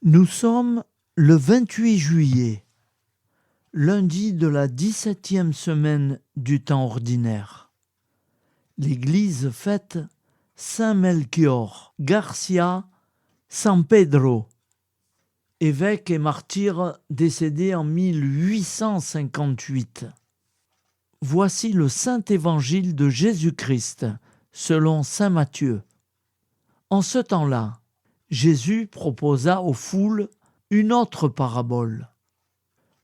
Nous sommes le 28 juillet, lundi de la 17e semaine du temps ordinaire. L'Église fête Saint Melchior Garcia San Pedro, évêque et martyr décédé en 1858. Voici le Saint Évangile de Jésus-Christ, selon saint Matthieu. En ce temps-là, Jésus proposa aux foules une autre parabole.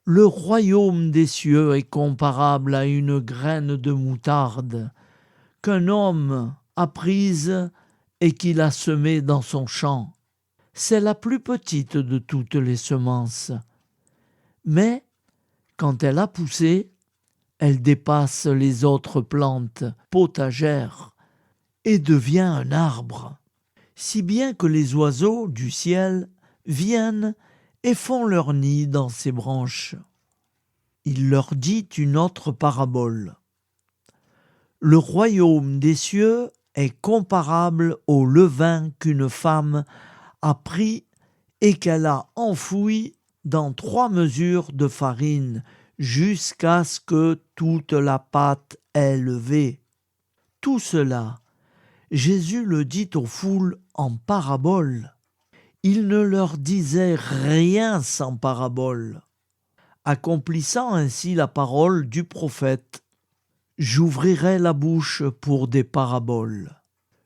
Le royaume des cieux est comparable à une graine de moutarde qu'un homme a prise et qu'il a semée dans son champ. C'est la plus petite de toutes les semences. Mais, quand elle a poussé, elle dépasse les autres plantes potagères et devient un arbre, si bien que les oiseaux du ciel viennent et font leur nid dans ses branches. Il leur dit une autre parabole. Le royaume des cieux est comparable au levain qu'une femme a pris et qu'elle a enfoui dans 3 mesures de farine jusqu'à ce que toute la pâte ait levé. Tout cela, Jésus le dit aux foules en parabole. Il ne leur disait rien sans parabole, accomplissant ainsi la parole du prophète. J'ouvrirai la bouche pour des paraboles.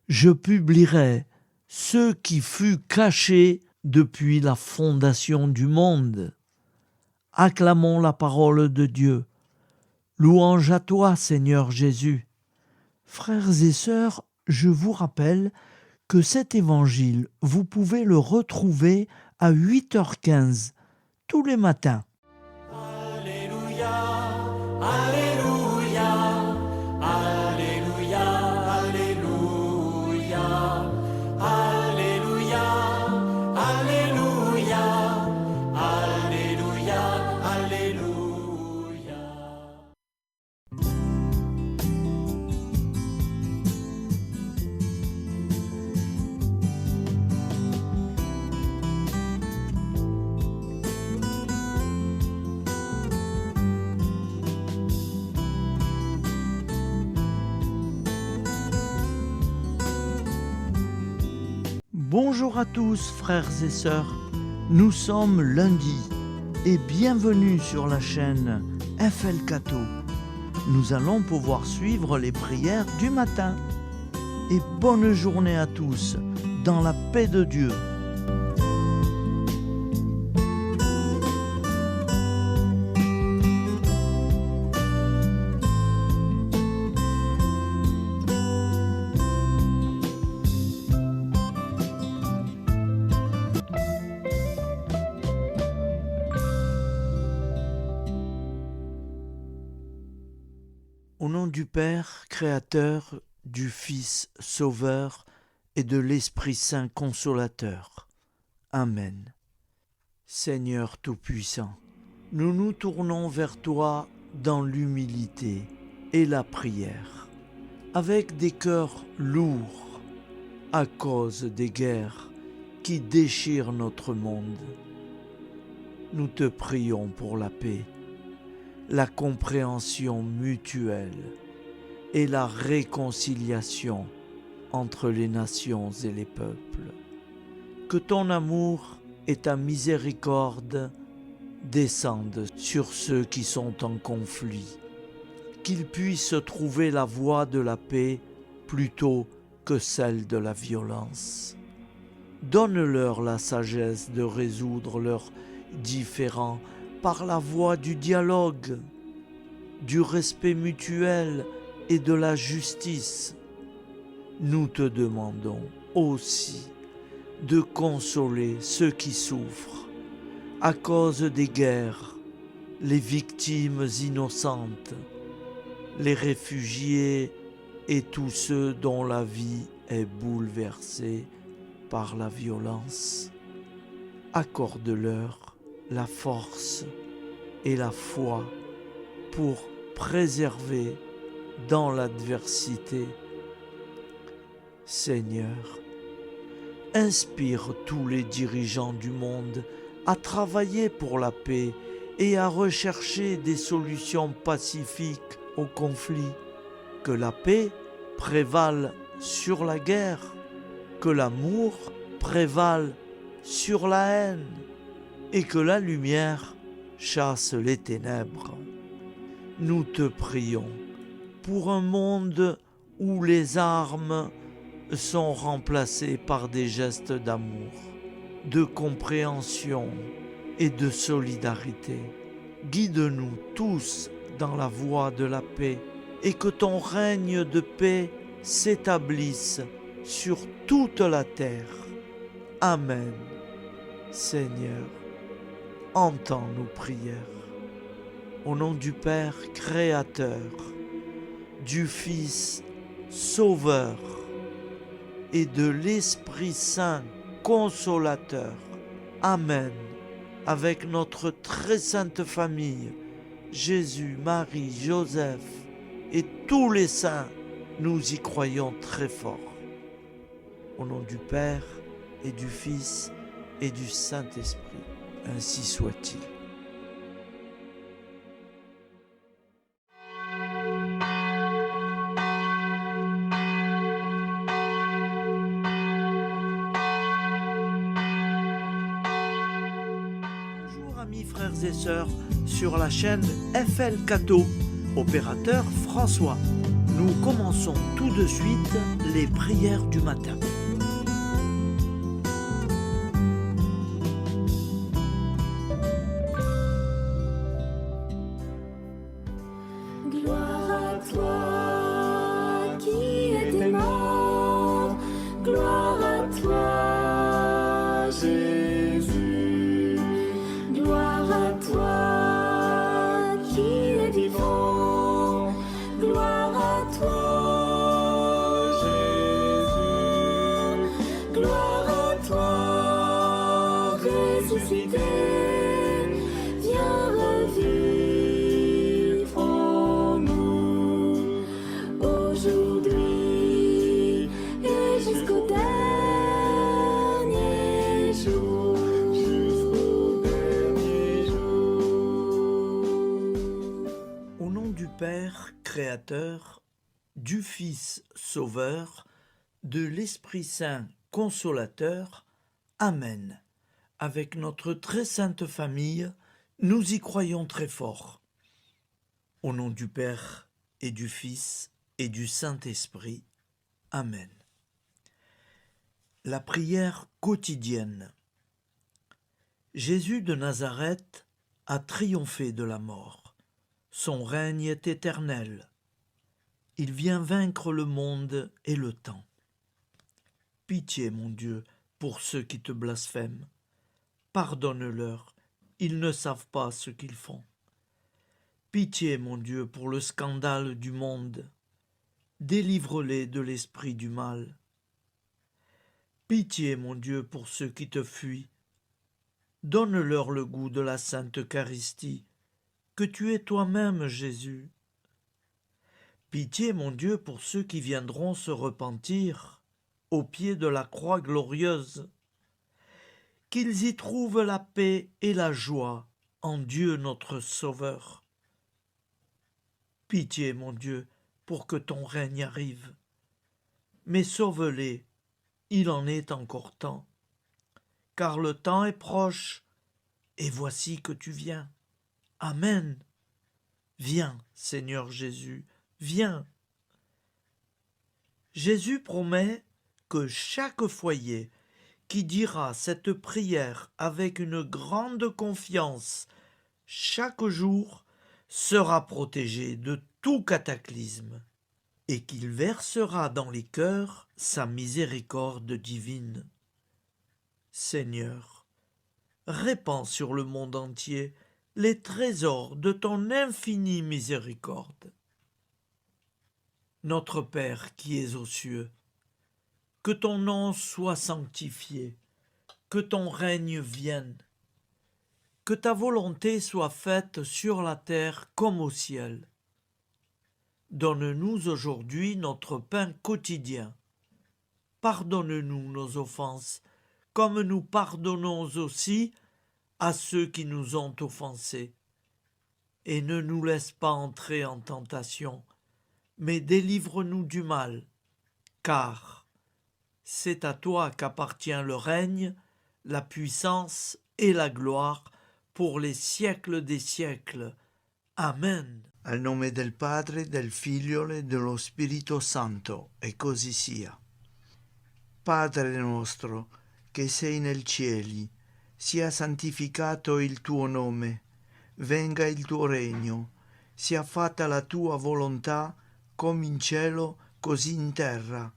Je publierai ce qui fut caché depuis la fondation du monde. Acclamons la parole de Dieu. Louange à toi, Seigneur Jésus. Frères et sœurs, je vous rappelle que cet évangile, vous pouvez le retrouver à 8h15 tous les matins. Alléluia, Alléluia, Alléluia, Alléluia, Alléluia, Alléluia, Alléluia, Alléluia. Bonjour à tous, frères et sœurs. Nous sommes lundi et bienvenue sur la chaîne FL Cato. Nous allons pouvoir suivre les prières du matin. Et bonne journée à tous, dans la paix de Dieu. Au nom du Père, Créateur, du Fils, Sauveur et de l'Esprit Saint Consolateur. Amen. Seigneur Tout-Puissant, nous nous tournons vers toi dans l'humilité et la prière, avec des cœurs lourds à cause des guerres qui déchirent notre monde. Nous te prions pour la paix, la compréhension mutuelle et la réconciliation entre les nations et les peuples. Que ton amour et ta miséricorde descendent sur ceux qui sont en conflit, qu'ils puissent trouver la voie de la paix plutôt que celle de la violence. Donne-leur la sagesse de résoudre leurs différends par la voie du dialogue, du respect mutuel et de la justice. Nous te demandons aussi de consoler ceux qui souffrent à cause des guerres, les victimes innocentes, les réfugiés et tous ceux dont la vie est bouleversée par la violence. Accorde-leur la force et la foi pour préserver dans l'adversité. Seigneur, Inspire tous les dirigeants du monde à travailler pour la paix et à rechercher des solutions pacifiques aux conflits. Que la paix prévale sur la guerre, que l'amour prévale sur la haine et que la lumière chasse les ténèbres. Nous te prions pour un monde où les armes sont remplacées par des gestes d'amour, de compréhension et de solidarité. Guide-nous tous dans la voie de la paix et que ton règne de paix s'établisse sur toute la terre. Amen. Seigneur, entends nos prières. Au nom du Père Créateur, du Fils Sauveur et de l'Esprit Saint Consolateur. Amen. Avec notre très sainte famille, Jésus, Marie, Joseph et tous les saints, nous y croyons très fort. Au nom du Père et du Fils et du Saint-Esprit, ainsi soit-il. Bonjour amis frères et sœurs sur la chaîne FL Cato, opérateur François. Nous commençons tout de suite les prières du matin. Gloire à toi qui étais mort, gloire à toi Jésus, gloire à toi qui es vivant, gloire à toi Jésus, gloire à toi ressuscité, viens revivre en nous aujourd'hui et jusqu'au dernier jour. Jusqu'au dernier jour. Au nom du Père Créateur, du Fils Sauveur, de l'Esprit Saint Consolateur. Amen. Avec notre très sainte famille, nous y croyons très fort. Au nom du Père et du Fils et du Saint-Esprit. Amen. La prière quotidienne. Jésus de Nazareth a triomphé de la mort. Son règne est éternel. Il vient vaincre le monde et le temps. Pitié, mon Dieu, pour ceux qui te blasphèment. Pardonne-leur, ils ne savent pas ce qu'ils font. Pitié, mon Dieu, pour le scandale du monde. Délivre-les de l'esprit du mal. Pitié, mon Dieu, pour ceux qui te fuient. Donne-leur le goût de la Sainte Eucharistie, que tu es toi-même, Jésus. Pitié, mon Dieu, pour ceux qui viendront se repentir au pied de la croix glorieuse, qu'ils y trouvent la paix et la joie en Dieu notre Sauveur. Pitié, mon Dieu, pour que ton règne arrive. Mais sauve-les, il en est encore temps, car le temps est proche, et voici que tu viens. Amen. Viens, Seigneur Jésus, viens. Jésus promet que chaque foyer qui dira cette prière avec une grande confiance chaque jour sera protégé de tout cataclysme et qu'il versera dans les cœurs sa miséricorde divine. Seigneur, répands sur le monde entier les trésors de ton infinie miséricorde. Notre Père qui es aux cieux, que ton nom soit sanctifié, que ton règne vienne, que ta volonté soit faite sur la terre comme au ciel. Donne-nous aujourd'hui notre pain quotidien. Pardonne-nous nos offenses, comme nous pardonnons aussi à ceux qui nous ont offensés. Et ne nous laisse pas entrer en tentation, mais délivre-nous du mal, car c'est à toi qu'appartient le règne, la puissance et la gloire pour les siècles des siècles. Amen. Al nome del Padre, del Figlio e dello Spirito Santo, e così sia. Padre nostro, che sei nel cieli, sia santificato il tuo nome, venga il tuo regno, sia fatta la tua volontà, come in cielo, così in terra.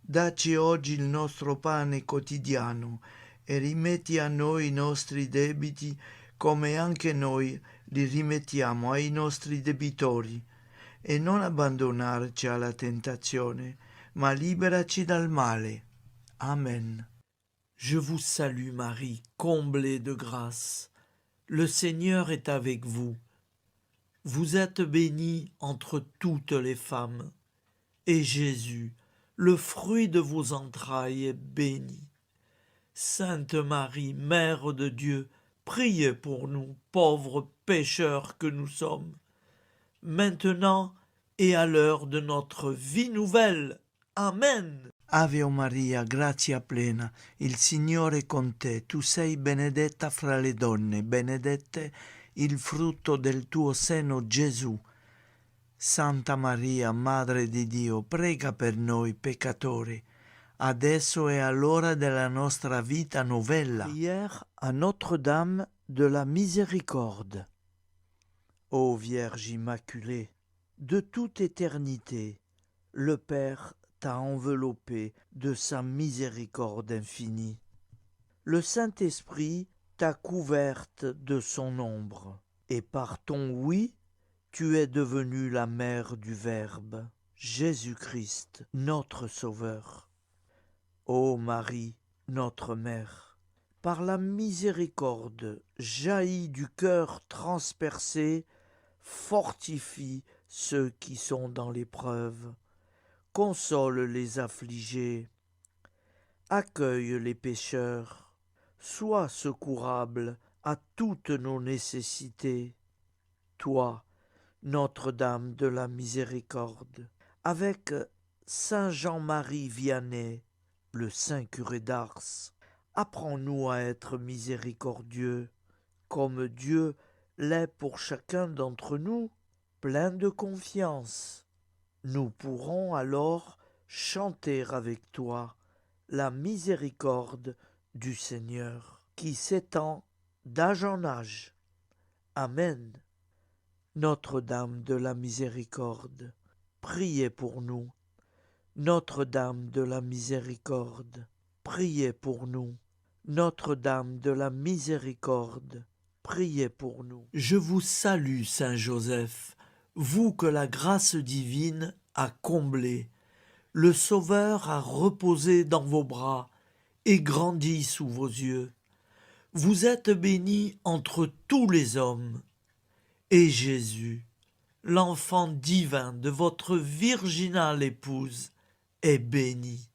Dacci oggi il nostro pane quotidiano e rimetti a noi i nostri debiti, come anche noi li rimettiamo ai nostri debitori, e non abbandonarci alla tentazione, ma liberaci dal male. Amen. Je vous salue Marie, comblée de grâce. Le Seigneur est avec vous. Vous êtes bénie entre toutes les femmes, et Jésus, le fruit de vos entrailles, est béni. Sainte Marie, Mère de Dieu, priez pour nous, pauvres pécheurs que nous sommes, maintenant et à l'heure de notre vie nouvelle. Amen. Ave Maria, grazia plena, il Signore è con te, tu sei benedetta fra le donne, benedetto il frutto del tuo seno, Gesù. Santa Maria, Madre di Dio, prega per noi peccatori, adesso e all'ora della nostra vita novella. Prière à Notre-Dame de la Miséricorde. Ô Vierge Immaculée, De toute éternité, le Père t'a enveloppé de sa miséricorde infinie. Le Saint-Esprit t'a couverte de son ombre, et par ton oui, tu es devenue la mère du Verbe, Jésus-Christ, notre Sauveur. Ô Marie, notre Mère, par la miséricorde jaillie du cœur transpercé, fortifie ceux qui sont dans l'épreuve, console les affligés, accueille les pécheurs, sois secourable à toutes nos nécessités. Toi, Notre-Dame de la Miséricorde, avec Saint Jean-Marie Vianney, le Saint curé d'Ars, apprends-nous à être miséricordieux, comme Dieu l'est pour chacun d'entre nous, plein de confiance. Nous pourrons alors chanter avec toi la miséricorde du Seigneur, qui s'étend d'âge en âge. Amen. Notre-Dame de la Miséricorde, priez pour nous. Notre-Dame de la Miséricorde, priez pour nous. Notre-Dame de la Miséricorde, priez pour nous. Je vous salue, Saint Joseph, vous que la grâce divine a comblé, le Sauveur a reposé dans vos bras et grandi sous vos yeux. Vous êtes bénie entre tous les hommes, et Jésus, l'enfant divin de votre virginale épouse, est béni.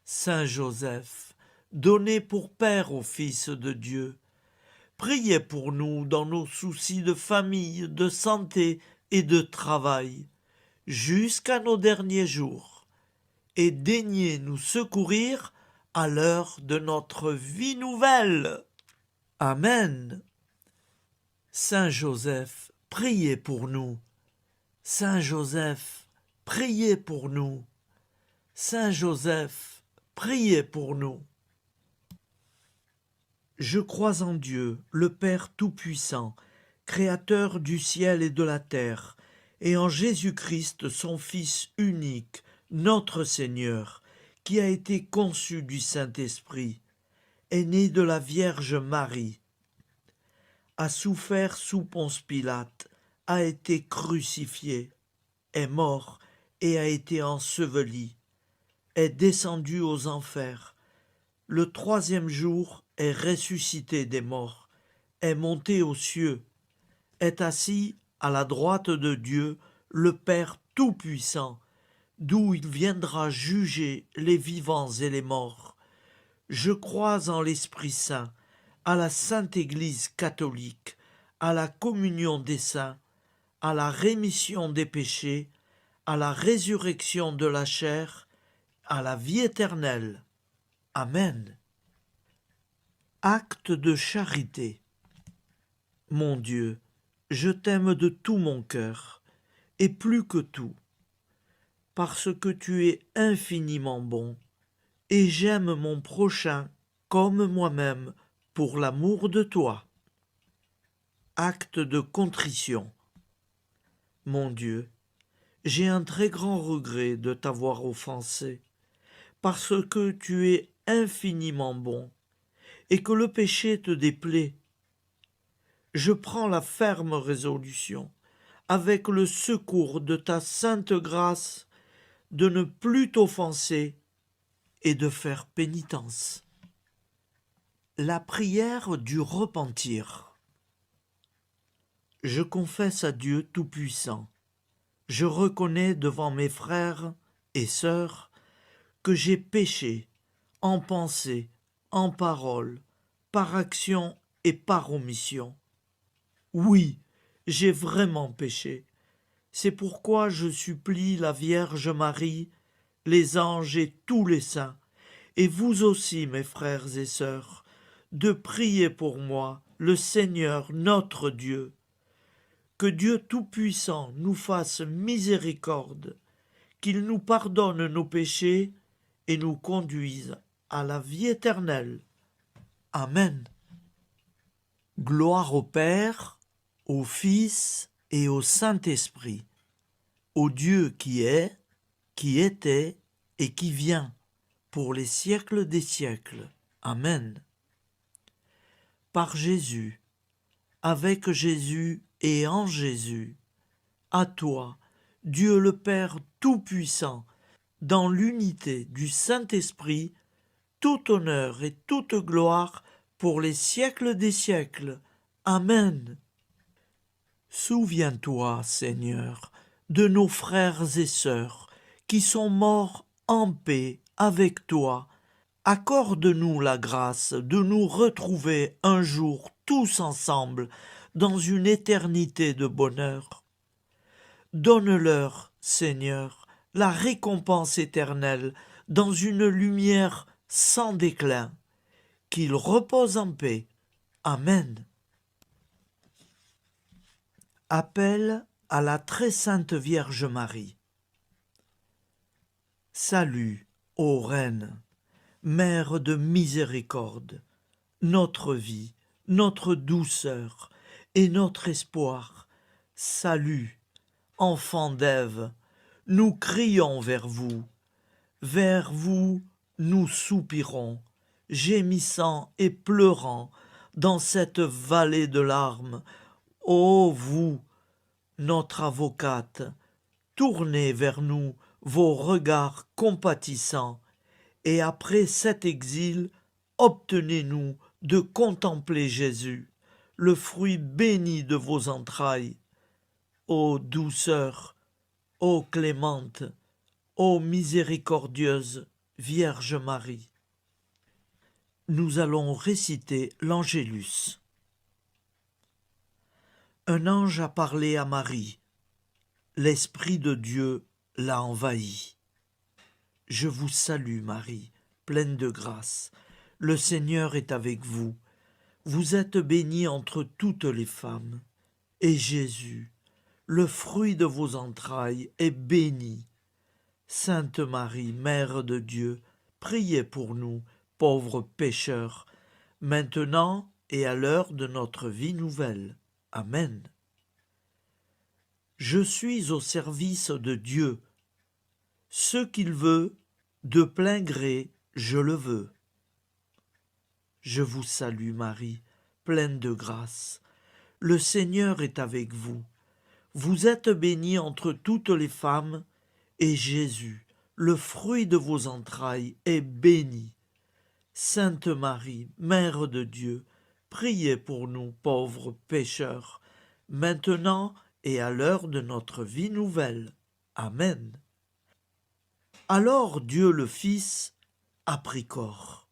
Saint Joseph, donné pour Père au Fils de Dieu, priez pour nous dans nos soucis de famille, de santé et de travail, jusqu'à nos derniers jours, et daignez nous secourir à l'heure de notre vie nouvelle. Amen. Saint Joseph, priez pour nous. Saint Joseph, priez pour nous. Saint Joseph, priez pour nous. Je crois en Dieu, le Père Tout-Puissant, Créateur du ciel et de la terre, et en Jésus-Christ, son Fils unique, notre Seigneur, qui a été conçu du Saint-Esprit, est né de la Vierge Marie, a souffert sous Ponce Pilate, a été crucifié, est mort et a été enseveli, est descendu aux enfers, le troisième jour est ressuscité des morts, est monté aux cieux, est assis à la droite de Dieu, le Père Tout-Puissant, d'où il viendra juger les vivants et les morts. Je crois en l'Esprit Saint, à la Sainte Église catholique, à la communion des saints, à la rémission des péchés, à la résurrection de la chair, à la vie éternelle. Amen. Acte de charité. Mon Dieu, je t'aime de tout mon cœur, et plus que tout, parce que tu es infiniment bon, et j'aime mon prochain comme moi-même pour l'amour de toi. Acte de contrition. Mon Dieu, j'ai un très grand regret de t'avoir offensé, parce que tu es infiniment bon, et que le péché te déplaît. Je prends la ferme résolution, avec le secours de ta sainte grâce, de ne plus t'offenser et de faire pénitence. La prière du repentir. Je confesse à Dieu Tout-Puissant. Je reconnais devant mes frères et sœurs que j'ai péché en pensée, en parole, par action et par omission. Oui, j'ai vraiment péché. C'est pourquoi je supplie la Vierge Marie, les anges et tous les saints, et vous aussi, mes frères et sœurs, de prier pour moi, le Seigneur notre Dieu. Que Dieu Tout-Puissant nous fasse miséricorde, qu'il nous pardonne nos péchés et nous conduise à la vie éternelle. Amen. Gloire au Père, au Fils et au Saint-Esprit, au Dieu qui est, qui était et qui vient, pour les siècles des siècles. Amen. Par Jésus, avec Jésus et en Jésus, à toi, Dieu le Père Tout-Puissant, dans l'unité du Saint-Esprit, tout honneur et toute gloire pour les siècles des siècles. Amen. Souviens-toi, Seigneur, de nos frères et sœurs qui sont morts en paix avec toi. Accorde-nous la grâce de nous retrouver un jour tous ensemble dans une éternité de bonheur. Donne-leur, Seigneur, la récompense éternelle dans une lumière sans déclin. Qu'ils reposent en paix. Amen. Appel à la très sainte Vierge Marie. Salut, ô Reine, Mère de miséricorde, notre vie, notre douceur et notre espoir. Salut, enfants d'Ève, nous crions vers vous. Vers vous, nous soupirons, gémissant et pleurant dans cette vallée de larmes. Ô vous, notre avocate, tournez vers nous vos regards compatissants, et après cet exil, obtenez-nous de contempler Jésus, le fruit béni de vos entrailles. Ô douceur, ô clémente, ô miséricordieuse Vierge Marie. Nous allons réciter l'Angélus. Un ange a parlé à Marie. L'Esprit de Dieu l'a envahie. Je vous salue, Marie, pleine de grâce. Le Seigneur est avec vous. Vous êtes bénie entre toutes les femmes. Et Jésus, le fruit de vos entrailles, est béni. Sainte Marie, Mère de Dieu, priez pour nous, pauvres pécheurs, maintenant et à l'heure de notre vie nouvelle. Amen. Je suis au service de Dieu. Ce qu'il veut, de plein gré, je le veux. Je vous salue Marie, pleine de grâce. Le Seigneur est avec vous. Vous êtes bénie entre toutes les femmes, et Jésus, le fruit de vos entrailles, est béni. Sainte Marie, Mère de Dieu, priez pour nous pauvres pécheurs, maintenant et à l'heure de notre vie nouvelle. Amen. Alors Dieu le Fils a pris corps.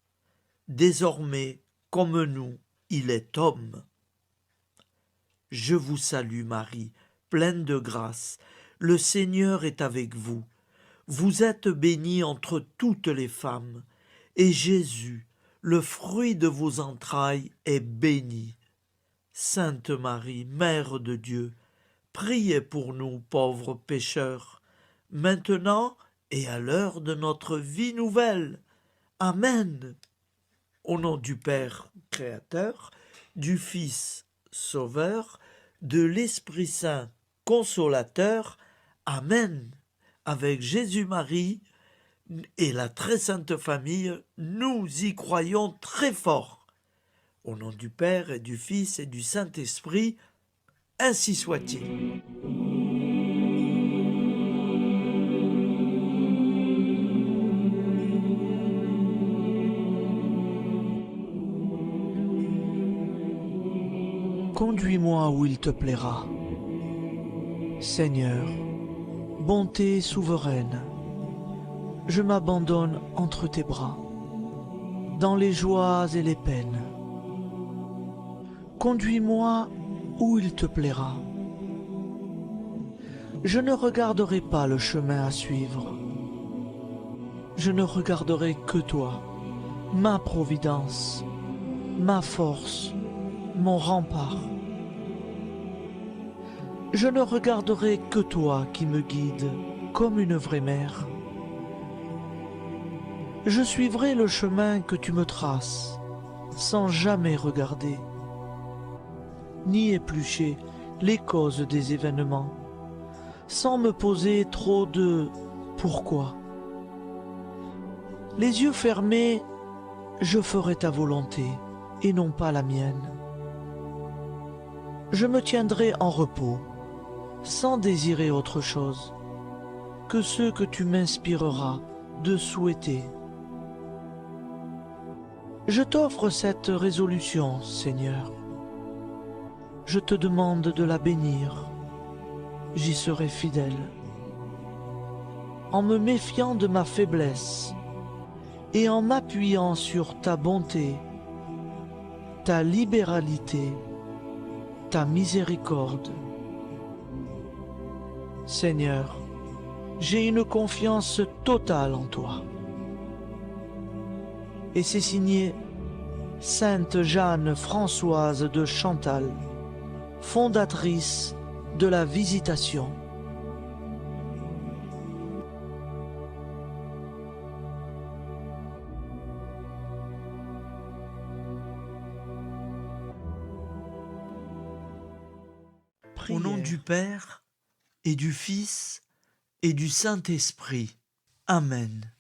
désormais, comme nous, il est homme. Je vous salue Marie, pleine de grâce. Le Seigneur est avec vous. Vous êtes bénie entre toutes les femmes, et Jésus, le fruit de vos entrailles, est béni. Sainte Marie, Mère de Dieu, priez pour nous pauvres pécheurs, maintenant et à l'heure de notre vie nouvelle. Amen. Au nom du Père Créateur, du Fils Sauveur, de l'Esprit Saint Consolateur. Amen. Avec Jésus-Marie et la très sainte famille, nous y croyons très fort. Au nom du Père et du Fils et du Saint-Esprit, ainsi soit-il. Conduis-moi où il te plaira. Seigneur, bonté souveraine, je m'abandonne entre tes bras, dans les joies et les peines. Conduis-moi où il te plaira. Je ne regarderai pas le chemin à suivre. Je ne regarderai que toi, ma providence, ma force, mon rempart. Je ne regarderai que toi qui me guides comme une vraie mère. Je suivrai le chemin que tu me traces, sans jamais regarder, ni éplucher les causes des événements, sans me poser trop de « pourquoi ». Les yeux fermés, je ferai ta volonté et non pas la mienne. Je me tiendrai en repos, sans désirer autre chose que ce que tu m'inspireras de souhaiter. Je t'offre cette résolution, Seigneur. Je te demande de la bénir. J'y serai fidèle. En me méfiant de ma faiblesse et en m'appuyant sur ta bonté, ta libéralité, ta miséricorde. Seigneur, j'ai une confiance totale en toi. Et c'est signé Sainte Jeanne Françoise de Chantal, fondatrice de la Visitation. Au nom du Père et du Fils et du Saint-Esprit. Amen.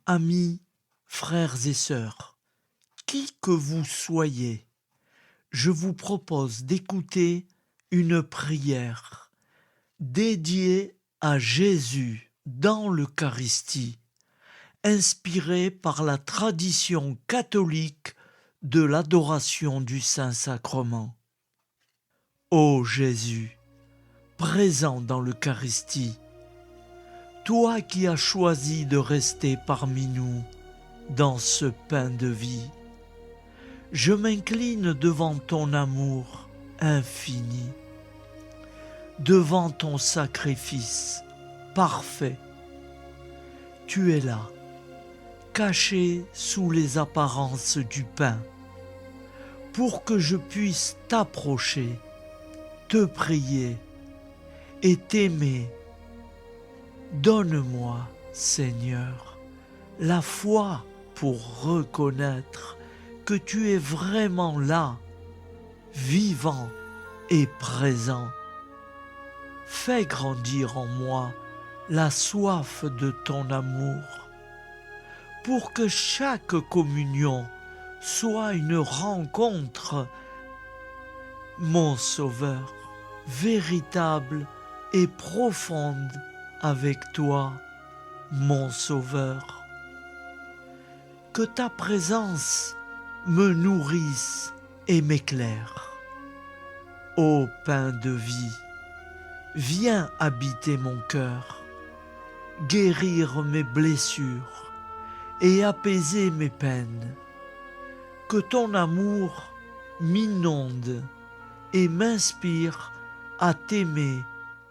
Amis, frères et sœurs, qui que vous soyez, je vous propose d'écouter une prière dédiée à Jésus dans l'Eucharistie, inspirée par la tradition catholique de l'adoration du Saint-Sacrement. Ô Jésus, présent dans l'Eucharistie, toi qui as choisi de rester parmi nous dans ce pain de vie, je m'incline devant ton amour infini, devant ton sacrifice parfait. Tu es là, caché sous les apparences du pain, pour que je puisse t'approcher, te prier et t'aimer. Donne-moi, Seigneur, la foi pour reconnaître que tu es vraiment là, vivant et présent. Fais grandir en moi la soif de ton amour, pour que chaque communion soit une rencontre, mon Sauveur, véritable et profonde avec toi, mon Sauveur. Que ta présence me nourrisse et m'éclaire. Ô pain de vie, viens habiter mon cœur, guérir mes blessures et apaiser mes peines. Que ton amour m'inonde et m'inspire à t'aimer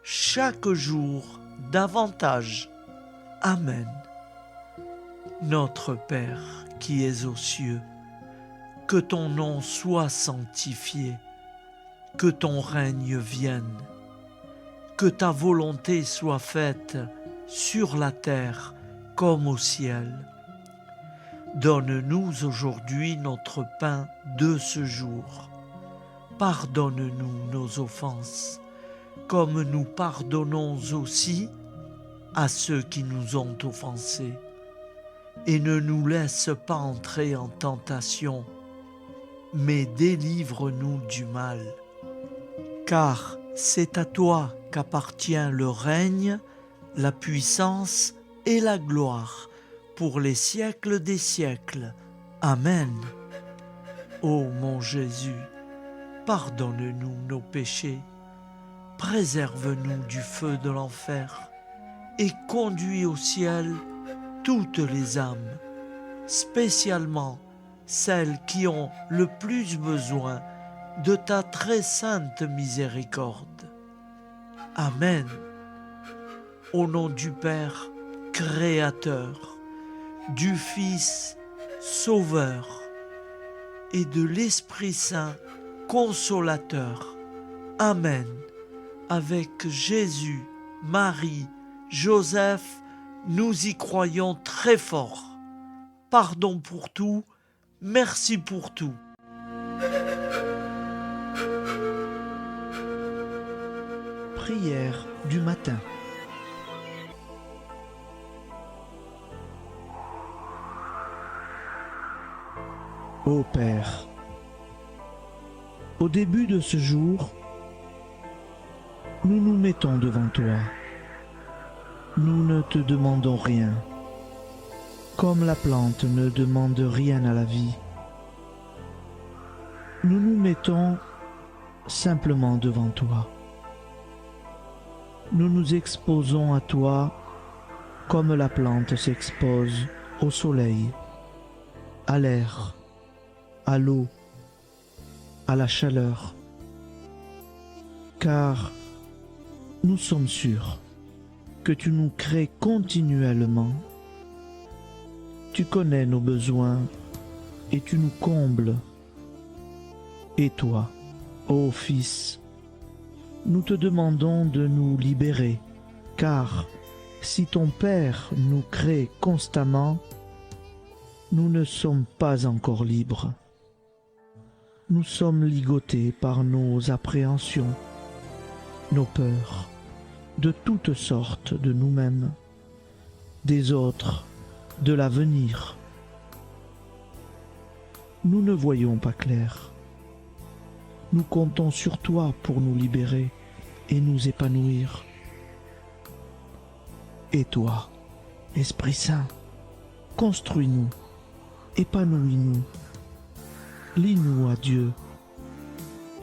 chaque jour davantage. Amen. Notre Père qui es aux cieux, que ton nom soit sanctifié, que ton règne vienne, que ta volonté soit faite sur la terre comme au ciel. Donne-nous aujourd'hui notre pain de ce jour. Pardonne-nous nos offenses, comme nous pardonnons aussi à ceux qui nous ont offensés. Et ne nous laisse pas entrer en tentation, mais délivre-nous du mal. Car c'est à toi qu'appartient le règne, la puissance et la gloire pour les siècles des siècles. Amen. Ô mon Jésus, pardonne-nous nos péchés, préserve-nous du feu de l'enfer et conduis au ciel toutes les âmes, spécialement celles qui ont le plus besoin de ta très sainte miséricorde. Amen. Au nom du Père Créateur, du Fils Sauveur et de l'Esprit Saint Consolateur. Amen. Avec Jésus, Marie, Joseph, nous y croyons très fort. Pardon pour tout, merci pour tout. Prière du matin. Ô Père, au début de ce jour, nous nous mettons devant toi. Nous ne te demandons rien, comme la plante ne demande rien à la vie. Nous nous mettons simplement devant toi. Nous nous exposons à toi comme la plante s'expose au soleil, à l'air, à l'eau, à la chaleur. Car nous sommes sûrs que tu nous crées continuellement. Tu connais nos besoins et tu nous combles. Et toi, ô Fils, nous te demandons de nous libérer, car si ton Père nous crée constamment, nous ne sommes pas encore libres. Nous sommes ligotés par nos appréhensions, nos peurs, de toutes sortes de nous-mêmes, des autres, de l'avenir. Nous ne voyons pas clair. Nous comptons sur toi pour nous libérer et nous épanouir. Et toi, Esprit Saint, construis-nous, épanouis-nous, lie-nous à Dieu,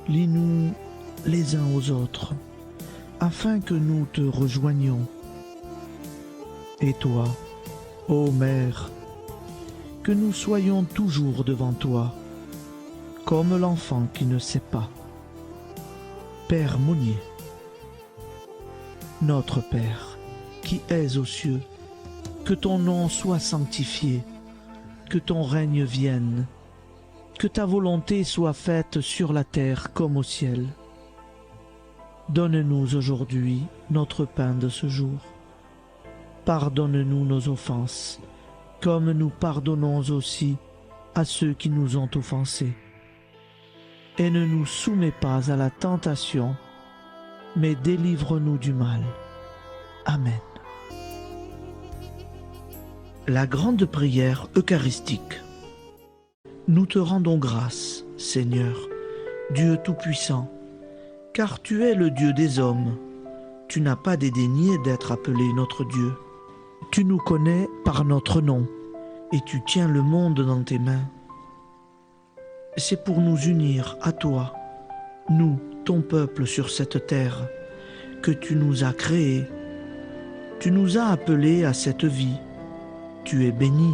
lie-nous les uns aux autres, afin que nous te rejoignions. Et toi, ô Mère, que nous soyons toujours devant toi, comme l'enfant qui ne sait pas. Père Monnier, notre Père, qui es aux cieux, que ton nom soit sanctifié, que ton règne vienne, que ta volonté soit faite sur la terre comme au ciel. Donne-nous aujourd'hui notre pain de ce jour. Pardonne-nous nos offenses, comme nous pardonnons aussi à ceux qui nous ont offensés. Et ne nous soumets pas à la tentation, mais délivre-nous du mal. Amen. La grande prière eucharistique. Nous te rendons grâce, Seigneur, Dieu Tout-Puissant, car tu es le Dieu des hommes. Tu n'as pas dédaigné d'être appelé notre Dieu. Tu nous connais par notre nom, et tu tiens le monde dans tes mains. C'est pour nous unir à toi, nous, ton peuple sur cette terre, que tu nous as créés. Tu nous as appelés à cette vie. Tu es béni,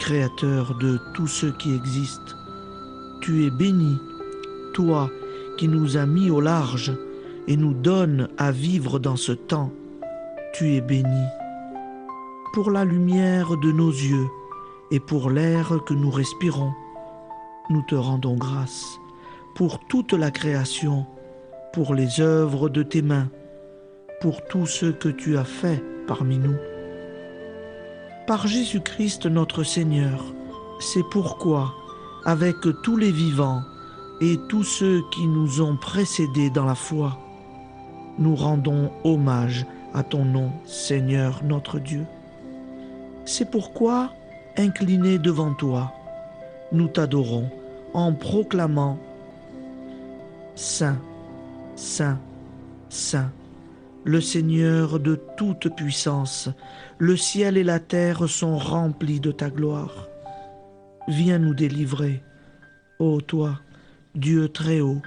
créateur de tout ce qui existe. Tu es béni, toi qui nous as mis au large et nous donnes à vivre dans ce temps. Tu es béni. Pour la lumière de nos yeux et pour l'air que nous respirons, nous te rendons grâce. Pour toute la création, pour les œuvres de tes mains, pour tout ce que tu as fait parmi nous. Par Jésus-Christ notre Seigneur, c'est pourquoi, avec tous les vivants et tous ceux qui nous ont précédés dans la foi, nous rendons hommage à ton nom, Seigneur notre Dieu. C'est pourquoi, inclinés devant toi, nous t'adorons en proclamant « Saint, Saint, Saint ». Le Seigneur de toute puissance, le ciel et la terre sont remplis de ta gloire. Viens nous délivrer, ô toi, Dieu très haut.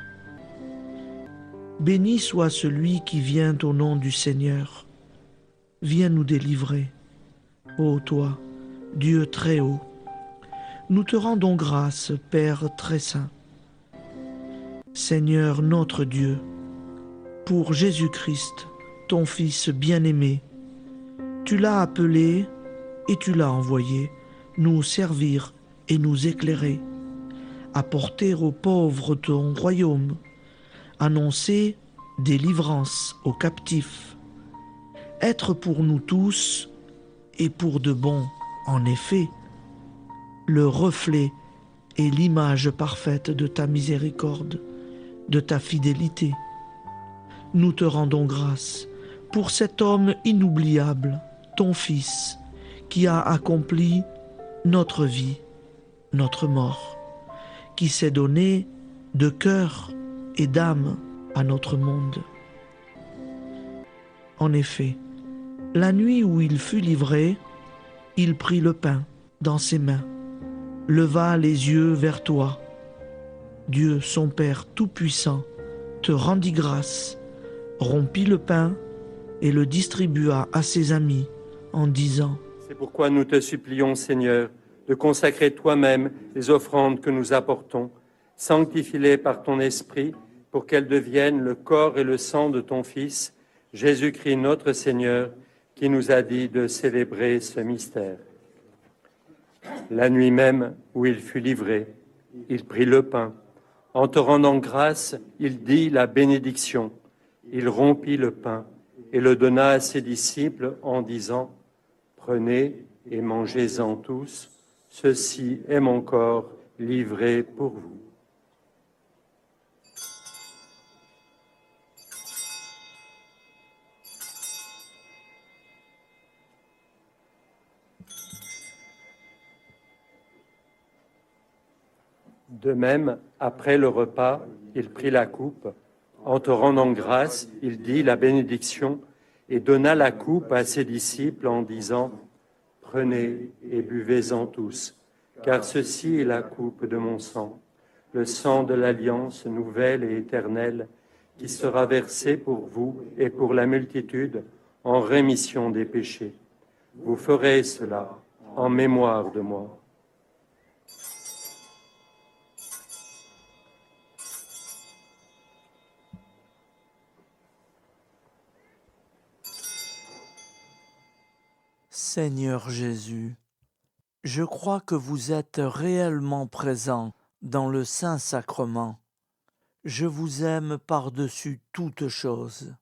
Béni soit celui qui vient au nom du Seigneur. Viens nous délivrer, ô toi, Dieu très haut. Nous te rendons grâce, Père très saint. Seigneur notre Dieu, pour Jésus-Christ, ton Fils bien-aimé, tu l'as appelé et tu l'as envoyé nous servir et nous éclairer, apporter aux pauvres ton royaume, annoncer délivrance aux captifs, être pour nous tous et pour de bon, en effet, le reflet et l'image parfaite de ta miséricorde, de ta fidélité. Nous te rendons grâce pour cet homme inoubliable, ton Fils, qui a accompli notre vie, notre mort, qui s'est donné de cœur et d'âme à notre monde. En effet, la nuit où il fut livré, il prit le pain dans ses mains, leva les yeux vers toi. Dieu, son Père tout-puissant, te rendit grâce, rompit le pain et le distribua à ses amis en disant : C'est pourquoi nous te supplions, Seigneur, de consacrer toi-même les offrandes que nous apportons. Sanctifie-les par ton Esprit pour qu'elles deviennent le corps et le sang de ton Fils, Jésus-Christ notre Seigneur, qui nous a dit de célébrer ce mystère. La nuit même où il fut livré, il prit le pain. En te rendant grâce, il dit la bénédiction. Il rompit le pain et le donna à ses disciples en disant : Prenez et mangez-en tous, ceci est mon corps livré pour vous. De même, après le repas, il prit la coupe. En te rendant grâce, il dit la bénédiction et donna la coupe à ses disciples en disant : Prenez et buvez-en tous, car ceci est la coupe de mon sang, le sang de l'alliance nouvelle et éternelle, qui sera versé pour vous et pour la multitude en rémission des péchés. Vous ferez cela en mémoire de moi. Seigneur Jésus, je crois que vous êtes réellement présent dans le Saint-Sacrement. Je vous aime par-dessus toute chose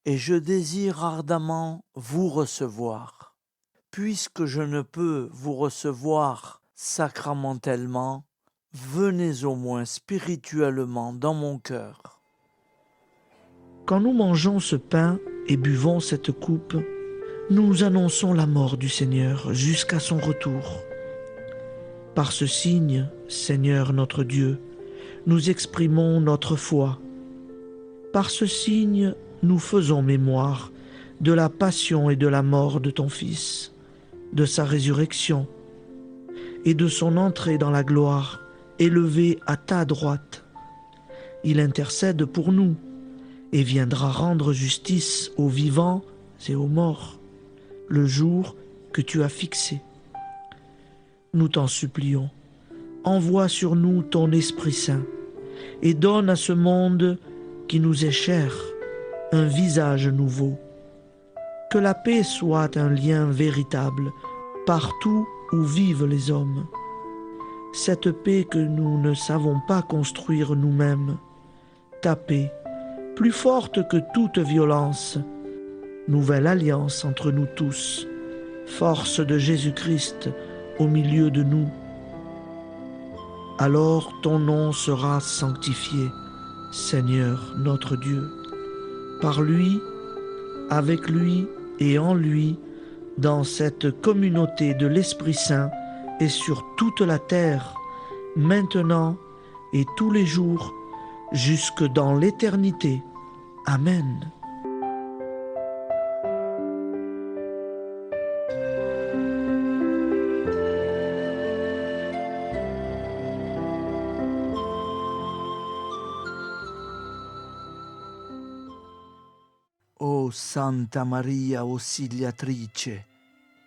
et je désire ardemment vous recevoir. Puisque je ne peux vous recevoir sacramentellement, venez au moins spirituellement dans mon cœur. Quand nous mangeons ce pain et buvons cette coupe, nous annonçons la mort du Seigneur jusqu'à son retour. Par ce signe, Seigneur notre Dieu, nous exprimons notre foi. Par ce signe, nous faisons mémoire de la passion et de la mort de ton Fils, de sa résurrection et de son entrée dans la gloire, élevé à ta droite. Il intercède pour nous et viendra rendre justice aux vivants et aux morts, le jour que tu as fixé. nous t'en supplions. Envoie sur nous ton Esprit Saint et donne à ce monde qui nous est cher un visage nouveau. Que la paix soit un lien véritable partout où vivent les hommes. Cette paix que nous ne savons pas construire nous-mêmes. Ta paix, plus forte que toute violence. Nouvelle alliance entre nous tous. Force de Jésus-Christ au milieu de nous. Alors ton nom sera sanctifié, Seigneur notre Dieu. Par lui, avec lui et en lui, dans cette communauté de l'Esprit Saint et sur toute la terre, maintenant et tous les jours, jusque dans l'éternité. Amen. Ô Santa Maria Auxiliatrice,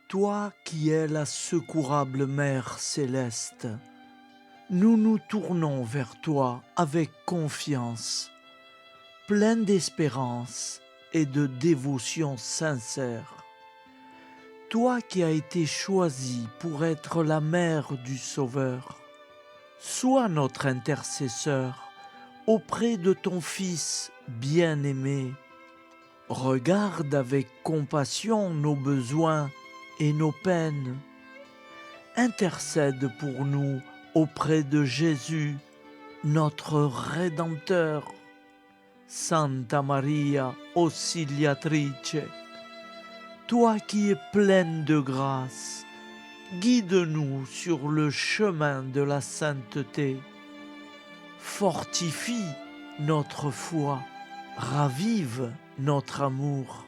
toi qui es la secourable Mère céleste, nous nous tournons vers toi avec confiance, plein d'espérance et de dévotion sincère. Toi qui as été choisie pour être la mère du Sauveur, sois notre intercesseur auprès de ton Fils bien-aimé. Regarde avec compassion nos besoins et nos peines. Intercède pour nous auprès de Jésus, notre Rédempteur. Santa Maria Auxiliatrice, toi qui es pleine de grâce, guide-nous sur le chemin de la sainteté. Fortifie notre foi, ravive notre amour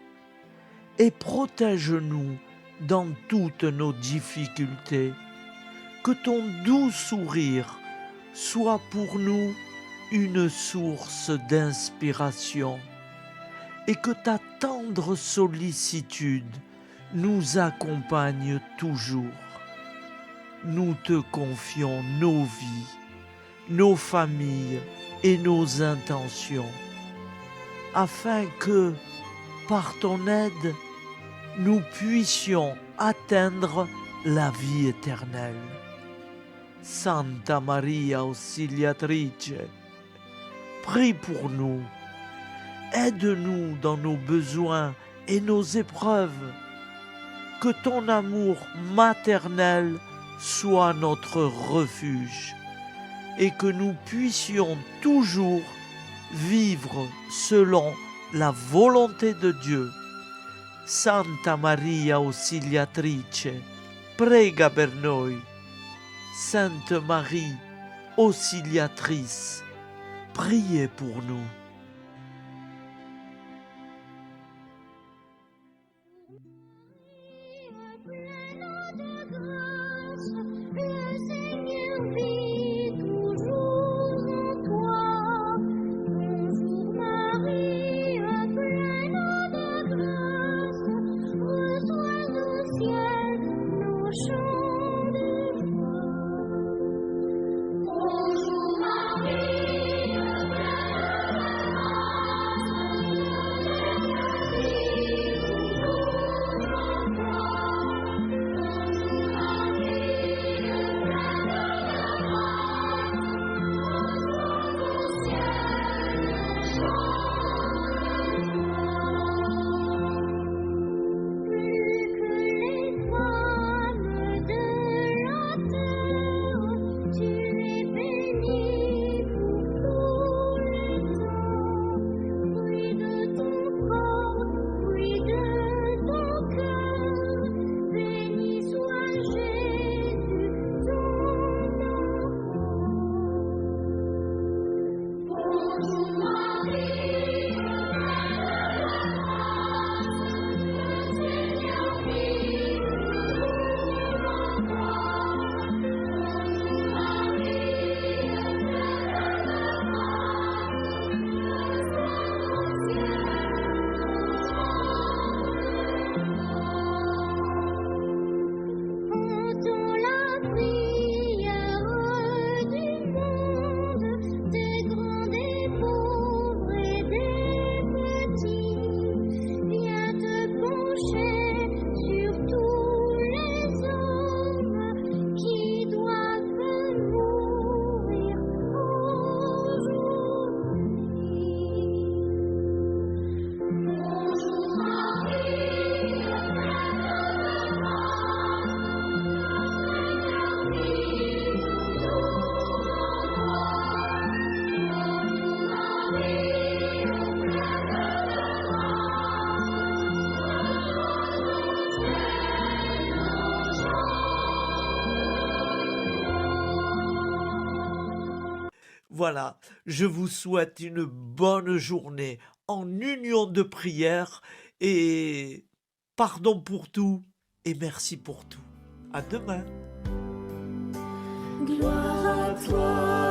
et protège-nous dans toutes nos difficultés. Que ton doux sourire soit pour nous une source d'inspiration et que ta tendre sollicitude nous accompagne toujours. Nous te confions nos vies, nos familles et nos intentions, afin que, par ton aide, nous puissions atteindre la vie éternelle. Santa Maria Auxiliatrice, prie pour nous, aide-nous dans nos besoins et nos épreuves, que ton amour maternel soit notre refuge et que nous puissions toujours vivre selon la volonté de Dieu. Santa Maria Auxiliatrice, prega per noi. Sainte Marie, Auxiliatrice, priez pour nous. Voilà, je vous souhaite une bonne journée en union de prière et pardon pour tout et merci pour tout. À demain. Gloire à toi,